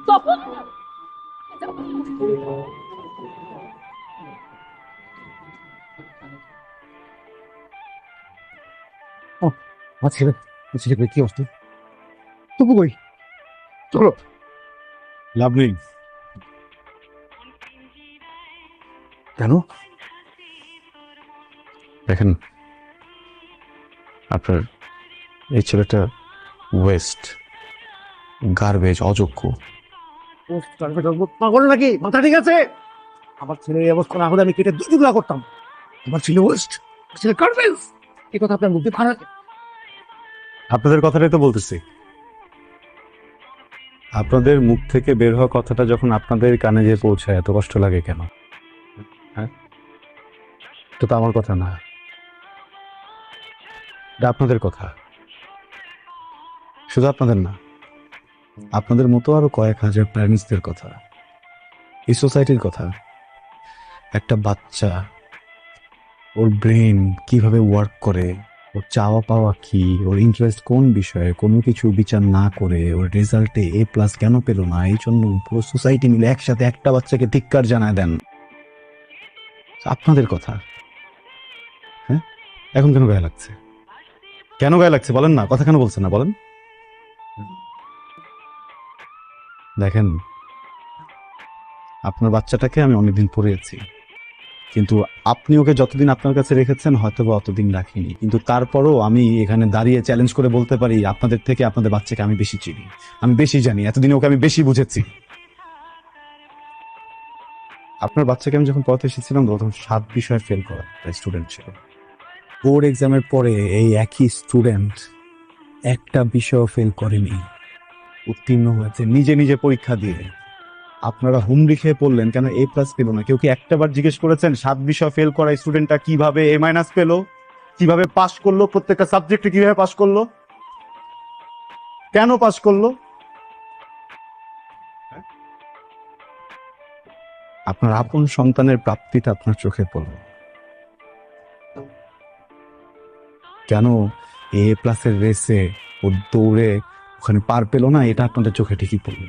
তপন, ও আমার ছেলে, কি অবস্থা? তবু কই, চলো। লাভ নেই। কেন? দেখেন, আপনার এই ছেলেটা ওয়েস্ট, গার্বেজ, অযোগ্য। পাগল নাকি? মাথা ঠিক আছে? আমার ছেলের এই অবস্থা না হলে আমি কেটে দুই টুকরা করতাম। আমার ছেলে ওয়েস্ট, ছেলে গার্বেজ, এই কথা আপনার মুখে খারাপ। আপনাদের কথাটাই তো বলতেছি। আপনাদের মুখ থেকে বের হওয়া কথাটা যখন আপনাদের কানে যে পৌঁছায় এত কষ্ট লাগে কেন? হ্যাঁ, এটা তো আমার কথা না, এটা আপনাদের কথা। শুধু আপনাদের না, আপনাদের মতো আরো কয়েক হাজার প্যারেন্টসদের কথা, এই সোসাইটির কথা। একটা বাচ্চা, ওর ব্রেন কিভাবে ওয়ার্ক করে, ওর চাওয়া পাওয়া কি, ওর ইন্টারেস্ট কোন বিষয়ে, কোনো কিছু বিচার না করে ওর রেজাল্টে A+ কেন পেলো না, এই জন্য পুরো সোসাইটি মিলে একসাথে একটা বাচ্চাকে ধিক্কার জানায় দেন। আপনাদের কথা। হ্যাঁ, এখন কেন গায়ে লাগছে? কেন গায়ে লাগছে বলেন না, কথা কেন বলছেন না বলেন? দেখেন, আপনার বাচ্চাটাকে আমি অনেকদিন পড়িয়েছি, কিন্তু আপনি ওকে যতদিন আপনার কাছে রেখেছেন হয়তো বা অতদিন রাখিনি, কিন্তু তারপরও আমি এখানে দাঁড়িয়ে চ্যালেঞ্জ করে বলতে পারি আপনাদের থেকে আপনাদের বাচ্চাকে আমি বেশি চিনি, আমি বেশি জানি, এতদিন ওকে আমি বেশি বুঝেছি। আপনার বাচ্চাকে আমি যখন পড়াতে এসেছিলাম তখন 7 বিষয়ে ফেল করা স্টুডেন্ট ছিল। বোর্ড এক্সামের পরে এই একই স্টুডেন্ট একটা বিষয়ও ফেল করেনি, উত্তীর্ণ হয়েছে নিজে নিজে পরীক্ষা দিয়ে। আপনারা হুমড়ি খেয়ে পড়লেন কেন A+ পেল না? কেউ কি একটাবার জিজ্ঞেস করেছেন 7 বিষয় ফেল করা স্টুডেন্টটা কিভাবে A- পেলো, কিভাবে পাস করলো, প্রত্যেকটা সাবজেক্টে কিভাবে পাস করলো, কেন পাস করলো? আপনার আপন সন্তানের প্রাপ্তিটা আপনার চোখে পড়লো, কেন A+ রেসে ও দৌড়ে ওখানে পার পেলো না, এটা আপনাদের চোখে ঠিকই পড়লো।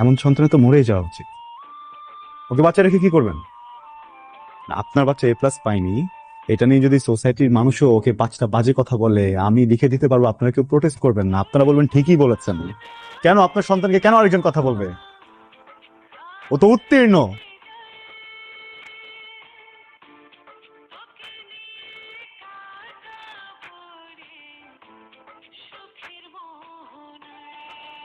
এমন সন্তানে তো মরেই যাওয়া উচিত। ওকে বাচ্চা রেখে কি করবেন? আপনার বাচ্চা A+ পায়নি, এটা নিয়ে যদি সোসাইটির মানুষও ওকে 5টা বাজে কথা বলে, আমি লিখে দিতে পারবো, আপনারা কেউ প্রোটেস্ট করবেন না, আপনারা বলবেন ঠিকই বলেছেন। কেন আপনার সন্তানকে কেন আরেকজন কথা বলবে? ও তো উত্তীর্ণ।